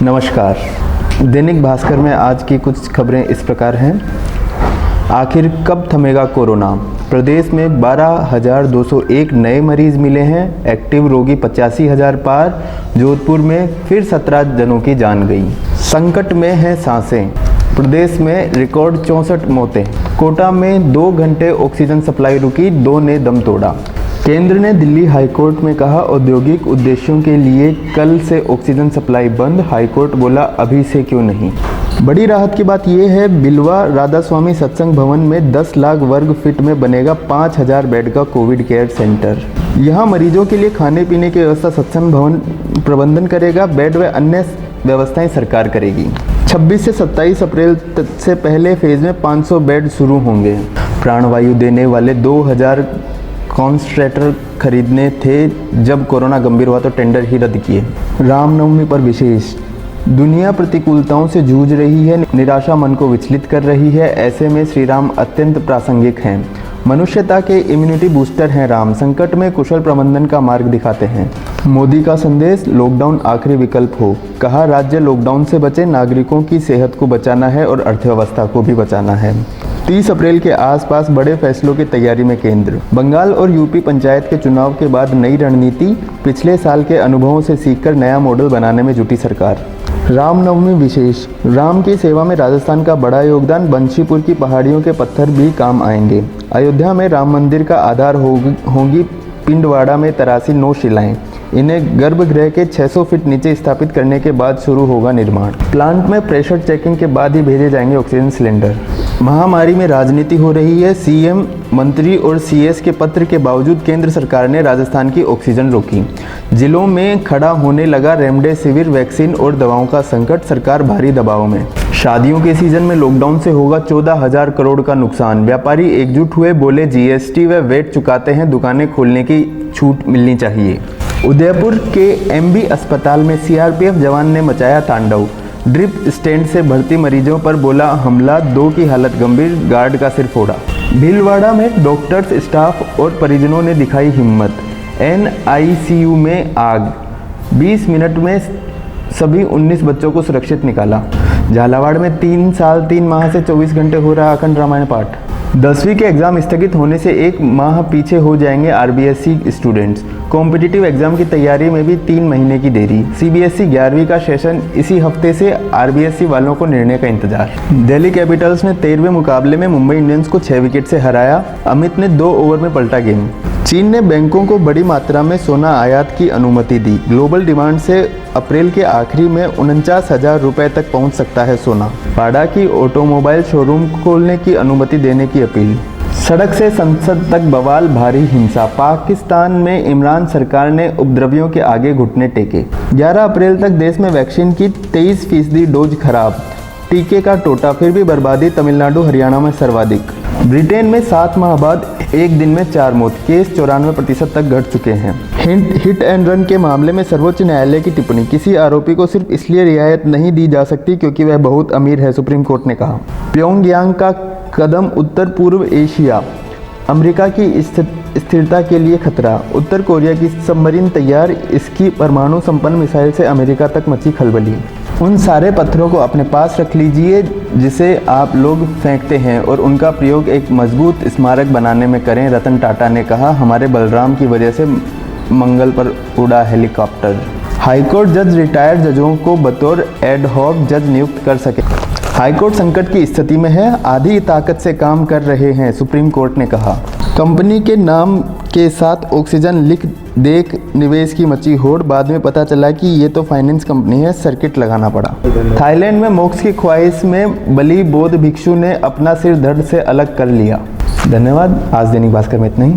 नमस्कार। दैनिक भास्कर में आज की कुछ खबरें इस प्रकार हैं। आखिर कब थमेगा कोरोना? प्रदेश में 12,201 नए मरीज मिले हैं। एक्टिव रोगी 85,000 पार। जोधपुर में फिर 17 जनों की जान गई। संकट में हैं सांसें। प्रदेश में रिकॉर्ड 64 मौतें। कोटा में 2 घंटे ऑक्सीजन सप्लाई रुकी, 2 ने दम तोड़ा। केंद्र ने दिल्ली हाईकोर्ट में कहा औद्योगिक उद्देश्यों के लिए कल से ऑक्सीजन सप्लाई बंद। हाईकोर्ट बोला अभी से क्यों नहीं। बड़ी राहत की बात यह है, बिलवा राधा स्वामी सत्संग भवन में 10 लाख वर्ग फीट में बनेगा 5,000 बेड का कोविड केयर सेंटर। यहाँ मरीजों के लिए खाने पीने की व्यवस्था सत्संग भवन प्रबंधन करेगा। बेड व अन्य व्यवस्थाएं सरकार करेगी। 26 से 27 अप्रैल से पहले फेज में 500 बेड शुरू होंगे। प्राणवायु देने वाले 2,000 कॉन्सन्ट्रेटर खरीदने थे। जब कोरोना गंभीर हुआ तो टेंडर ही रद्द किए। रामनवमी पर विशेष। दुनिया प्रतिकूलताओं से जूझ रही है, निराशा मन को विचलित कर रही है। ऐसे में श्री राम अत्यंत प्रासंगिक हैं। मनुष्यता के इम्यूनिटी बूस्टर हैं राम। संकट में कुशल प्रबंधन का मार्ग दिखाते हैं। मोदी का संदेश, लॉकडाउन आखिरी विकल्प हो। कहा राज्य लॉकडाउन से बचे, नागरिकों की सेहत को बचाना है और अर्थव्यवस्था को भी बचाना है। 30 अप्रैल के आसपास बड़े फैसलों की तैयारी में केंद्र। बंगाल और यूपी पंचायत के चुनाव के बाद नई रणनीति। पिछले साल के अनुभवों से सीखकर नया मॉडल बनाने में जुटी सरकार। रामनवमी विशेष। राम की सेवा में राजस्थान का बड़ा योगदान। बंशीपुर की पहाड़ियों के पत्थर भी काम आएंगे। अयोध्या में राम मंदिर का आधार होंगी। पिंडवाड़ा में 83 शिलाएं। इन्हें गर्भगृह के 600 फीट नीचे स्थापित करने के बाद शुरू होगा निर्माण। प्लांट में प्रेशर चेकिंग के बाद ही भेजे जाएंगे ऑक्सीजन सिलेंडर। महामारी में राजनीति हो रही है। सीएम, मंत्री और सीएस के पत्र के बावजूद केंद्र सरकार ने राजस्थान की ऑक्सीजन रोकी। जिलों में खड़ा होने लगा रेमडेसिविर वैक्सीन और दवाओं का संकट। सरकार भारी दबाव में। शादियों के सीजन में लॉकडाउन से होगा 14,000 करोड़ का नुकसान। व्यापारी एकजुट हुए, बोले जीएसटी व वेट चुकाते हैं, दुकानें खोलने की छूट मिलनी चाहिए। उदयपुर के एमबी अस्पताल में सीआरपीएफ जवान ने मचाया तांडव। ड्रिप स्टैंड से भर्ती मरीजों पर बोला हमला, 2 की हालत गंभीर, गार्ड का सिर फोड़ा। भीलवाड़ा में डॉक्टर्स, स्टाफ और परिजनों ने दिखाई हिम्मत। एनआईसीयू में आग, 20 मिनट में सभी 19 बच्चों को सुरक्षित निकाला। झालावाड़ में 3 साल 3 माह से 24 घंटे हो रहा अखंड रामायण पाठ। 10वीं के एग्जाम स्थगित होने से 1 माह पीछे हो जाएंगे आरबीएसई स्टूडेंट्स। कॉम्पिटिटिव एग्जाम की तैयारी में भी 3 महीने की देरी। सीबीएसई 11वीं का सेशन इसी हफ्ते से, आरबीएसई वालों को निर्णय का इंतजार। दिल्ली कैपिटल्स ने 13वें मुकाबले में मुंबई इंडियंस को 6 विकेट से हराया। अमित ने 2 ओवर में पलटा गेम। चीन ने बैंकों को बड़ी मात्रा में सोना आयात की अनुमति दी। ग्लोबल डिमांड से अप्रैल के आखिरी में 49,000 रुपये तक पहुंच सकता है सोना। पाडा की ऑटोमोबाइल शोरूम खोलने की अनुमति देने की अपील। सड़क से संसद तक बवाल, भारी हिंसा। पाकिस्तान में इमरान सरकार ने उपद्रवियों के आगे घुटने टेके। 11 अप्रैल तक देश में वैक्सीन की 23% डोज खराब। टीके का टोटा, फिर भी बर्बादी। तमिलनाडु, हरियाणा में सर्वाधिक। ब्रिटेन में 7 माह बाद एक दिन में 4 मौत। केस 94% तक घट चुके हैं। हिट एंड रन के मामले में सर्वोच्च न्यायालय की टिप्पणी। किसी आरोपी को सिर्फ इसलिए रियायत नहीं दी जा सकती क्योंकि वह बहुत अमीर है, सुप्रीम कोर्ट ने कहा। प्योंगयांग का कदम उत्तर पूर्व एशिया। अमेरिका की स्थिरता के लिए खतरा। उत्तर कोरिया की सबमरीन तैयार, इसकी परमाणु संपन्न मिसाइल से अमेरिका तक मची खलबली। उन सारे पत्थरों को अपने पास रख लीजिए जिसे आप लोग फेंकते हैं और उनका प्रयोग एक मजबूत स्मारक बनाने में करें, रतन टाटा ने कहा। हमारे बलराम की वजह से मंगल पर उड़ा हेलीकॉप्टर। हाईकोर्ट जज रिटायर्ड जजों को बतौर एडहॉक जज नियुक्त कर सके। हाईकोर्ट संकट की स्थिति में है, आधी ताकत से काम कर रहे हैं, सुप्रीम कोर्ट ने कहा। कंपनी के नाम के साथ ऑक्सीजन लिख देख निवेश की मची होड़। बाद में पता चला कि ये तो फाइनेंस कंपनी है, सर्किट लगाना पड़ा। थाईलैंड में मोक्ष की ख्वाहिश में बली बौद्ध भिक्षु ने अपना सिर धड़ से अलग कर लिया। धन्यवाद। आज दैनिक भास्कर में इतना ही।